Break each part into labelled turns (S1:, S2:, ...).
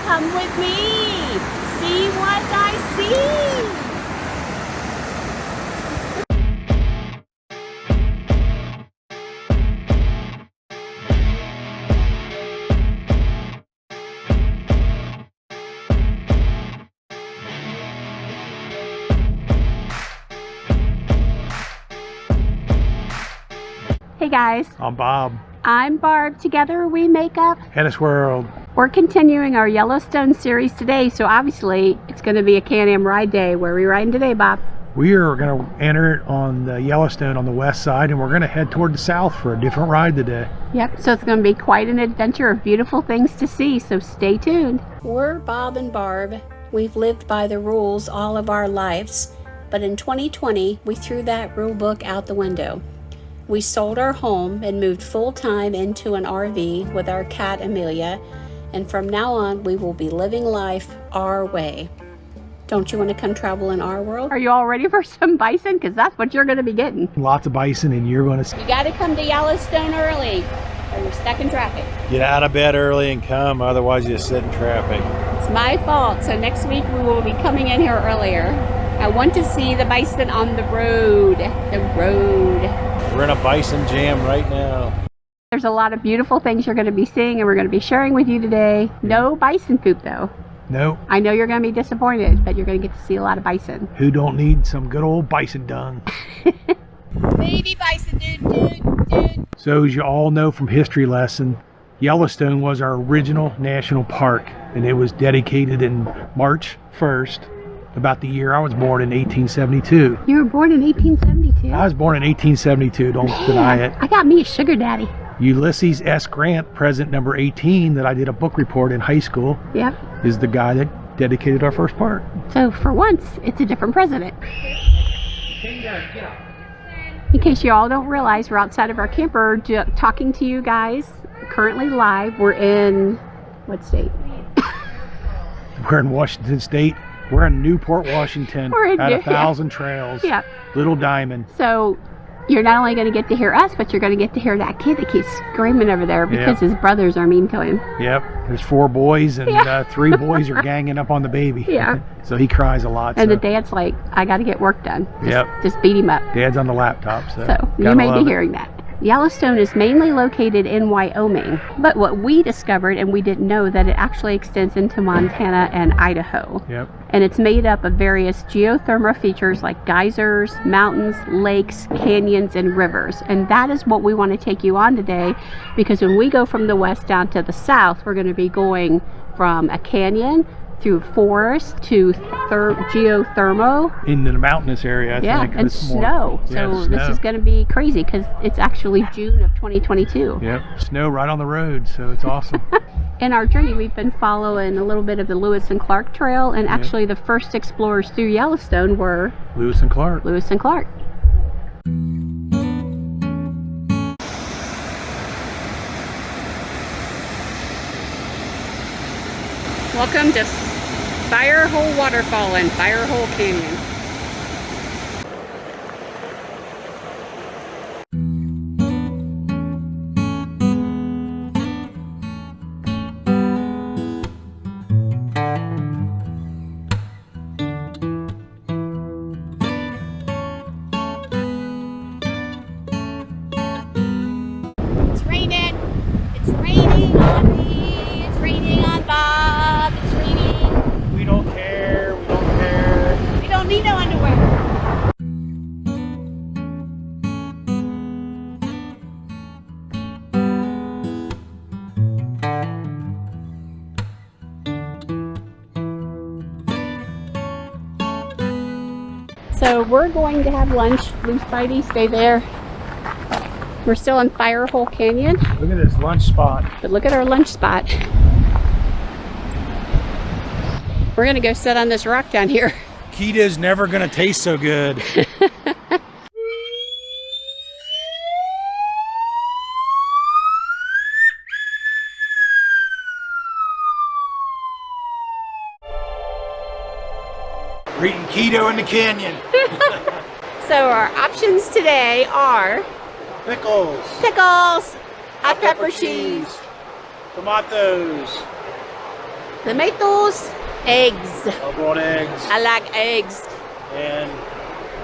S1: Come with me. See what I see. Hey guys.
S2: I'm Bob.
S1: I'm Barb. Together we make up
S2: HetteshWorld.
S1: We're continuing our Yellowstone series today, so obviously it's going to be a Can-Am ride day. Where are we riding today, Bob?
S2: We are going to enter it on the Yellowstone on the west side, and we're going to head toward the south for a different ride today.
S1: Yep, so it's going to be quite an adventure of beautiful things to see, so stay tuned. We're Bob and Barb. We've lived by the rules all of our lives, but in 2020 we threw that rule book out the window. We sold our home and moved full-time into an RV with our cat Amelia, and from now on we will be living life our way. Don't you want to come travel in our world? Are you all ready for some bison? Because that's what you're going to be getting.
S2: Lots of bison, and you're going to see.
S1: You got to come to Yellowstone early or you're stuck in traffic.
S2: Get out of bed early and come, otherwise you sit in traffic.
S1: It's my fault, so next week we will be coming in here earlier. I want to see the bison on the road. The road.
S2: We're in a bison jam right now.
S1: There's a lot of beautiful things you're going to be seeing and we're going to be sharing with you today. No bison poop though.
S2: No.
S1: I know you're going to be disappointed, but you're going to get to see a lot of bison.
S2: Who don't need some good old bison dung?
S1: Baby bison, dude.
S2: So as you all know from history lesson, Yellowstone was our original national park, and it was dedicated in March 1st. About the year I was born in 1872.
S1: You were born in 1872?
S2: I was born in 1872, don't deny it.
S1: I got me a sugar daddy.
S2: Ulysses S. Grant, president number 18, that I did a book report in high school,
S1: Yep.
S2: is the guy that dedicated our first park.
S1: So for once, it's a different president. In case you all don't realize, we're outside of our camper talking to you guys, currently live. We're in, what state?
S2: We're in Washington State. We're in Newport, Washington, at 1,000 Trails.
S1: Yeah.
S2: Little Diamond.
S1: So you're not only going to get to hear us, but you're going to get to hear that kid that keeps screaming over there because his brothers are mean to him.
S2: Yep. There's 4 boys, and 3 boys are ganging up on the baby.
S1: Yeah.
S2: So he cries a lot.
S1: And the dad's like, I got to get work done. Just beat him up.
S2: Dad's on the laptop. So
S1: you may be hearing that. Yellowstone is mainly located in Wyoming, but what we discovered, and we didn't know, that it actually extends into Montana and Idaho.
S2: Yep.
S1: And it's made up of various geothermal features like geysers, mountains, lakes, canyons, and rivers. And that is what we want to take you on today, because when we go from the west down to the south, we're going to be going from a canyon through forest to geothermal.
S2: In the mountainous area, I think.
S1: And snow. So this is going to be crazy because it's actually June of 2022.
S2: Yep, snow right on the road, so it's awesome.
S1: In our journey, we've been following a little bit of the Lewis and Clark Trail, and actually the first explorers through Yellowstone were
S2: Lewis and Clark.
S1: Lewis and Clark. Welcome to Firehole Waterfall and Firehole Canyon. It's raining. It's raining on me. It's raining on Bob. It's raining.
S2: We don't care. We don't care.
S1: We don't need no underwear. So we're going to have lunch. Blue Spidey, stay there. We're still in Firehole Canyon.
S2: Look at this lunch spot.
S1: But look at our lunch spot. We're gonna go sit on this rock down here.
S2: Keta's never gonna taste so good. We're eating keto in the canyon.
S1: So our options today are
S2: Pickles,
S1: pickles, hot pepper cheese,
S2: tomatoes,
S1: Tomatoes. Eggs.
S2: I brought eggs
S1: I like eggs.
S2: and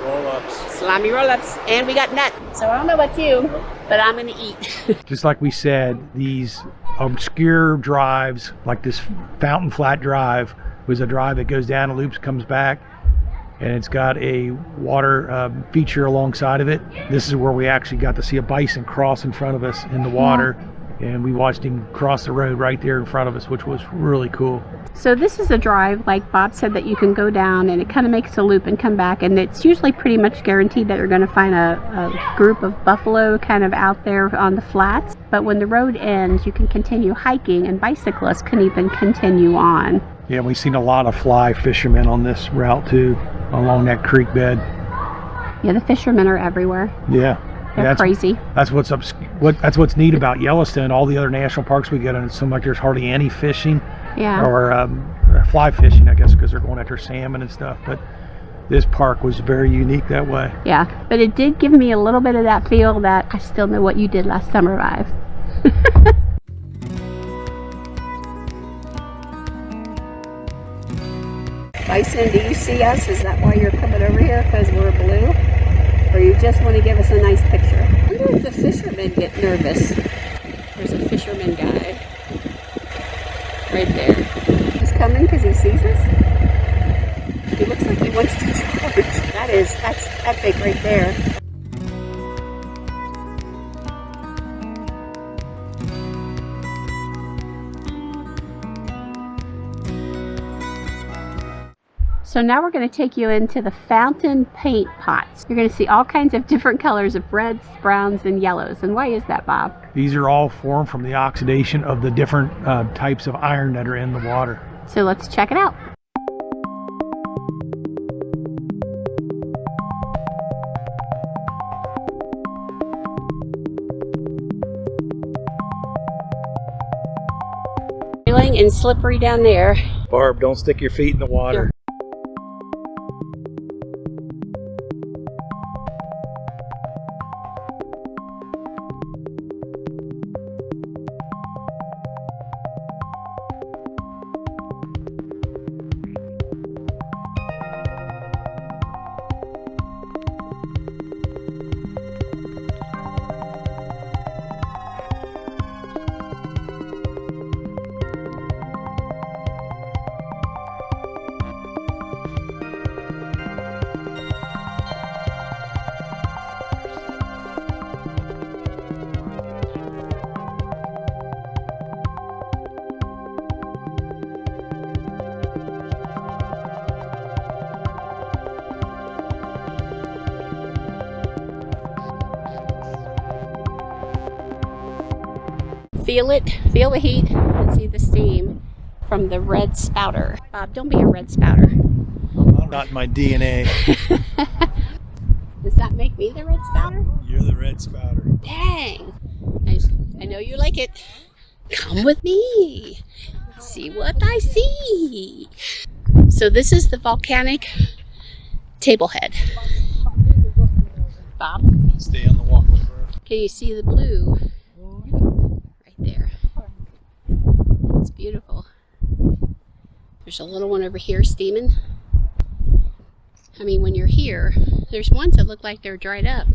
S2: roll-ups.
S1: Salami roll-ups. And we got nuts. So I don't know about you, but I'm gonna eat.
S2: Just like we said, these obscure drives, like this Fountain Flat Drive, was a drive that goes down and loops, comes back, and it's got a water feature alongside of it. This is where we actually got to see a bison cross in front of us in the water, and we watched him cross the road right there in front of us, which was really cool.
S1: So this is a drive, like Bob said, that you can go down and it kind of makes a loop and come back, and it's usually pretty much guaranteed that you're going to find a group of buffalo kind of out there on the flats. But when the road ends, you can continue hiking, and bicyclists can even continue on.
S2: Yeah, we've seen a lot of fly fishermen on this route too, along that creek bed.
S1: Yeah, the fishermen are everywhere.
S2: Yeah.
S1: They're crazy.
S2: That's what's neat about Yellowstone. All the other national parks we go to, it seems like there's hardly any fishing, or fly fishing, I guess, because they're going after salmon and stuff. But this park was very unique that way.
S1: Yeah, but it did give me a little bit of that feel that I still know what you did last summer vibe. Bison, do you see us? Is that why you're coming over here? Because we're blue? Or you just want to give us a nice picture? I wonder if the fishermen get nervous. There's a fisherman guy right there. He's coming because he sees us? He looks like he wants to charge. That's epic right there. So now we're going to take you into the fountain paint pots. You're going to see all kinds of different colors of reds, browns, and yellows. And why is that, Bob?
S2: These are all formed from the oxidation of the different types of iron that are in the water.
S1: So let's check it out. And slippery down there.
S2: Barb, don't stick your feet in the water.
S1: Feel it, feel the heat, and see the steam from the red spouter. Bob, don't be a red spouter.
S2: Not in my DNA.
S1: Does that make me the red spouter?
S2: You're the red spouter.
S1: Dang. I know you like it. Come with me. See what I see. So this is the volcanic table head. Bob?
S2: Stay on the walkway, bro.
S1: Can you see the blue? There. It's beautiful. There's a little one over here steaming. I mean, when you're here, there's ones that look like they're dried up.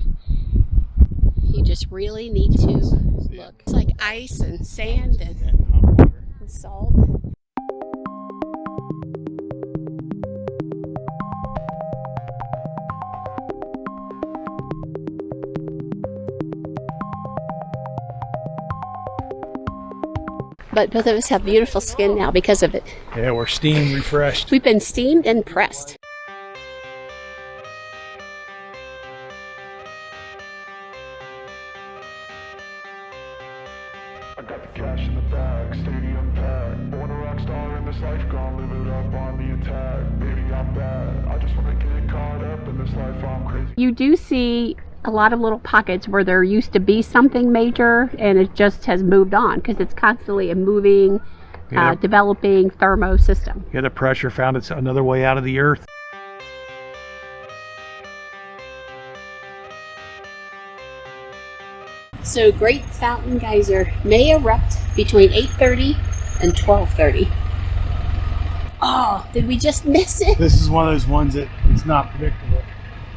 S1: You just really need to look. It's like ice and sand and salt. But both of us have beautiful skin now because of it.
S2: Yeah, we're steam refreshed.
S1: We've been steamed and pressed.
S3: I got the cash in the bag, stadium packed. Born a rock star in this life, gonna live it up on the attack. Baby, I'm bad. I just wanna get caught up in this life, I'm crazy.
S1: You do see a lot of little pockets where there used to be something major and it just has moved on because it's constantly a moving, developing thermo system.
S2: Yeah, the pressure found its another way out of the earth.
S1: So Great Fountain Geyser may erupt between 8:30 and 12:30. Oh, did we just miss it?
S2: This is one of those ones that it's not predictable.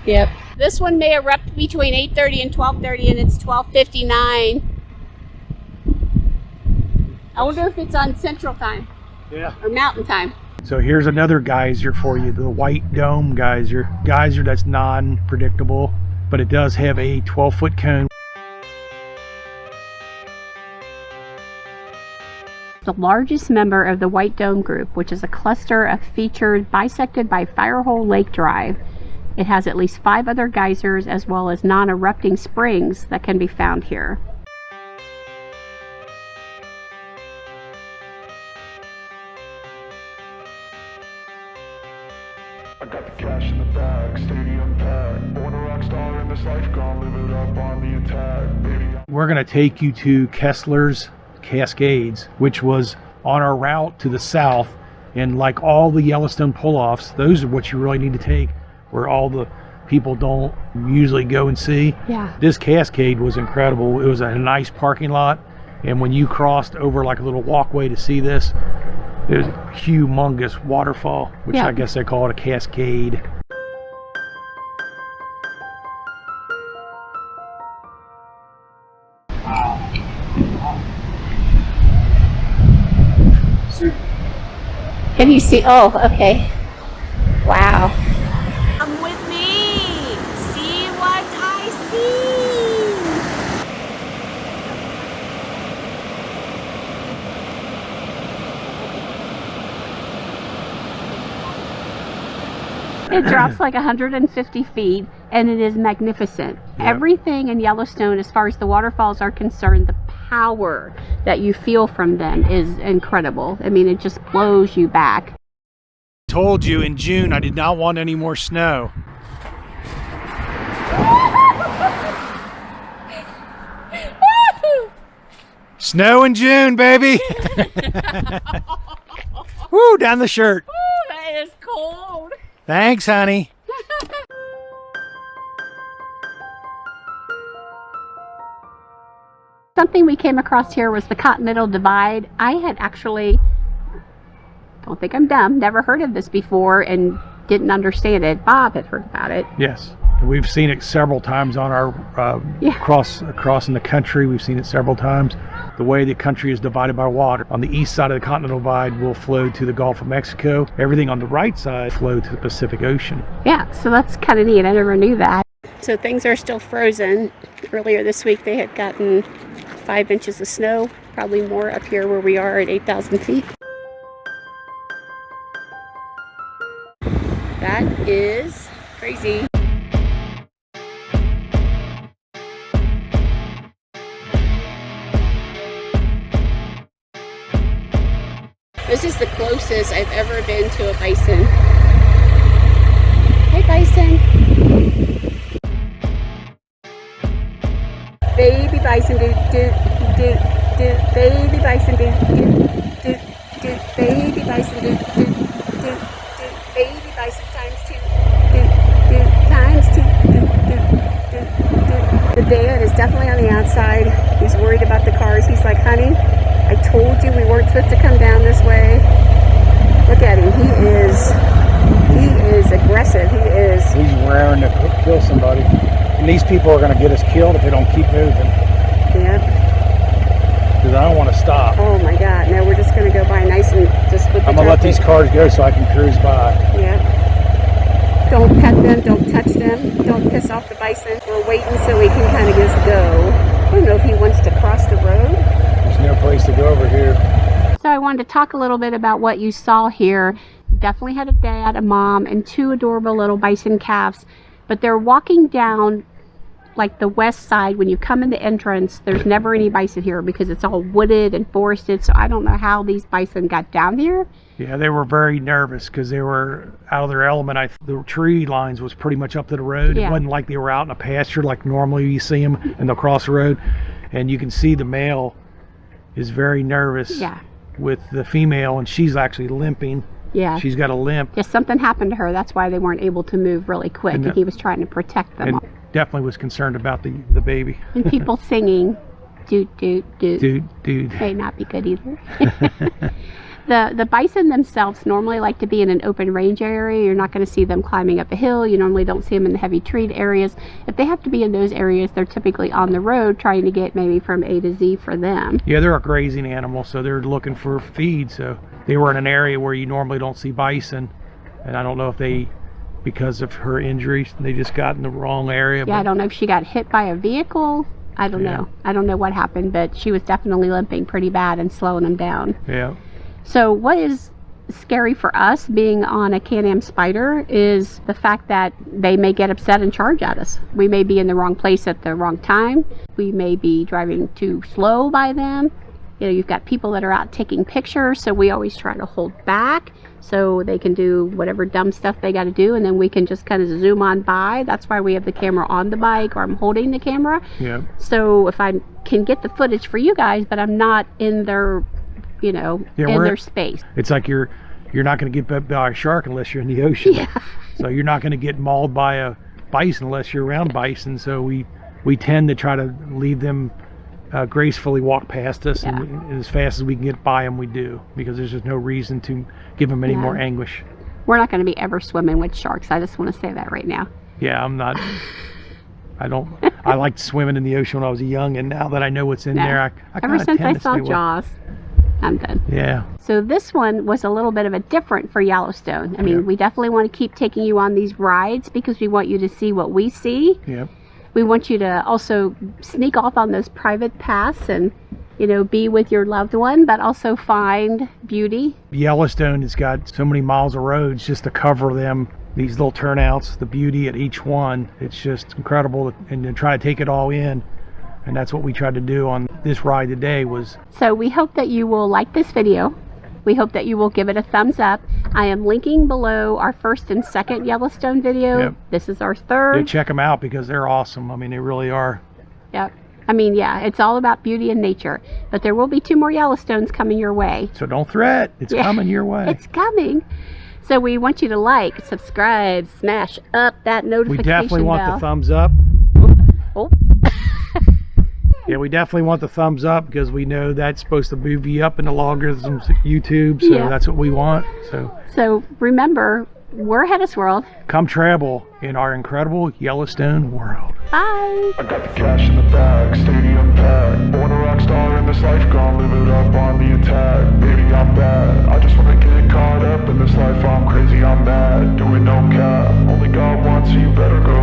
S1: Yep. This one may erupt between 8:30 and 12:30, and it's 12:59. I wonder if it's on Central Time.
S2: Yeah.
S1: Or Mountain Time.
S2: So here's another geyser for you, the White Dome geyser. Geyser that's non-predictable, but it does have a 12-foot cone.
S1: The largest member of the White Dome group, which is a cluster of features bisected by Firehole Lake Drive. It has at least 5 other geysers as well as non-erupting springs that can be found here.
S3: I got the cash in the bag, stadium packed. Born a rock star in this life, gonna live it up on the attack. Baby,
S2: We're going to take you to Kessler's Cascades, which was on our route to the south. And like all the Yellowstone pull-offs, those are what you really need to take, where all the people don't usually go and see.
S1: Yeah.
S2: This cascade was incredible. It was a nice parking lot, and when you crossed over like a little walkway to see this, it was a humongous waterfall, which
S1: Yeah.
S2: I guess they call it a cascade.
S1: Can you see? Oh, okay. Wow. Come with me. See what I see. It drops like 150 feet, and it is magnificent.
S2: Yep.
S1: Everything in Yellowstone, as far as the waterfalls are concerned, the power that you feel from them is incredible. I mean, it just blows you back.
S2: Told you in June I did not want any more snow. Snow in June, baby. Woo, down the shirt.
S1: Ooh, that is cold.
S2: Thanks, honey.
S1: Something we came across here was the Continental Divide. I had actually, don't think I'm dumb, never heard of this before and didn't understand it. Bob had heard about it.
S2: Yes, we've seen it several times on our crossing the country. We've seen it several times. The way the country is divided by water. On the east side of the Continental Divide will flow to the Gulf of Mexico. Everything on the right side flow to the Pacific Ocean.
S1: Yeah, so that's kind of neat. I never knew that. So things are still frozen. Earlier this week they had gotten 5 inches of snow, probably more up here where we are at 8,000 feet. That is crazy. This is the closest I've ever been to a bison. Hey, bison. Baby bison, do, do, do, do. Baby bison, do, do, do, do. Baby bison, do, do, do, do. Baby bison times 2, do, do, times 2, do, do, do, do. The dad is definitely on the outside. He's worried about the cars. He's like, honey, I told you we weren't supposed to come down this way. Look at him. He is aggressive.
S2: He's raring to kill somebody. And these people are going to get us killed if they don't keep moving.
S1: Yeah.
S2: Because I don't want to stop.
S1: Oh my God. No, we're just going to go by nice and just with the
S2: I'm going to let
S1: traffic.
S2: these cars go so I can cruise by.
S1: Yeah. Don't pet them. Don't touch them. Don't piss off the bison. We're waiting so we can kind of just go. I don't know if he wants to cross the road.
S2: There's no place to go over here.
S1: So I wanted to talk a little bit about what you saw here. Definitely had a dad, a mom, and 2 adorable little bison calves. But they're walking down like the west side. When you come in the entrance, there's never any bison here because it's all wooded and forested. So I don't know how these bison got down here.
S2: Yeah, they were very nervous because they were out of their element. The tree lines was pretty much up to the road.
S1: Yeah.
S2: It wasn't like they were out in a pasture like normally you see them and they'll cross the road. And you can see the male is very nervous with the female, and she's actually limping.
S1: Yeah.
S2: She's got a limp.
S1: Just something happened to her. That's why they weren't able to move really quick. And he was trying to protect them.
S2: And definitely was concerned about the baby.
S1: And people singing, doot, doot, doot.
S2: Dude.
S1: May not be good either. The bison themselves normally like to be in an open range area. You're not going to see them climbing up a hill. You normally don't see them in the heavy treed areas. If they have to be in those areas, they're typically on the road trying to get maybe from A to Z for them.
S2: Yeah, they're a grazing animal, so they're looking for feed. So they were in an area where you normally don't see bison. And I don't know if they, because of her injuries, they just got in the wrong area.
S1: Yeah, I don't know if she got hit by a vehicle. I don't know. I don't know what happened, but she was definitely limping pretty bad and slowing them down.
S2: Yeah.
S1: So what is scary for us being on a Can-Am Spyder is the fact that they may get upset and charge at us. We may be in the wrong place at the wrong time. We may be driving too slow by them. You know, you've got people that are out taking pictures, so we always try to hold back so they can do whatever dumb stuff they got to do, and then we can just kind of zoom on by. That's why we have the camera on the bike, or I'm holding the camera.
S2: Yeah.
S1: So if I can get the footage for you guys, but I'm not in their, you know, in their space.
S2: It's like you're not going to get bit by a shark unless you're in the ocean.
S1: Yeah.
S2: So you're not going to get mauled by a bison unless you're around bison. So we tend to try to leave them gracefully walk past us, and as fast as we can get by them, we do, because there's just no reason to give them any more anguish.
S1: We're not going to be ever swimming with sharks. I just want to say that right now.
S2: Yeah, I'm not. I liked swimming in the ocean when I was young, and now that I know what's in there, I
S1: ever since I saw Jaws, I'm done.
S2: Yeah.
S1: So this one was a little bit of a different for Yellowstone. I mean, we definitely want to keep taking you on these rides because we want you to see what we see.
S2: Yeah.
S1: We want you to also sneak off on those private paths and, you know, be with your loved one, but also find beauty.
S2: Yellowstone has got so many miles of roads just to cover them, these little turnouts, the beauty at each one. It's just incredible, and to try to take it all in. And that's what we tried to do on this ride today.
S1: So we hope that you will like this video. We hope that you will give it a thumbs up. I am linking below our first and second Yellowstone video.
S2: Yep.
S1: This is our third.
S2: Yeah, check them out because they're awesome. I mean, they really are.
S1: Yep. I mean, yeah, it's all about beauty and nature. But there will be 2 more Yellowstones coming your way.
S2: So don't fret. It's coming your way.
S1: It's coming. So we want you to like, subscribe, smash up that notification bell.
S2: We definitely want the thumbs up.
S1: Oh.
S2: Yeah, we definitely want the thumbs up because we know that's supposed to move you up in the logarithms of YouTube, so that's what we want.
S1: So remember, we're HetteshWorld.
S2: Come travel in our incredible Yellowstone world.
S1: Bye.
S3: I got the cash in the bag, stadium packed. Born a rock star in this life, gone live it up on the attack. Baby, I'm bad. I just wanna get caught up in this life. I'm crazy, I'm mad. Doing no cap. Only God wants you, better go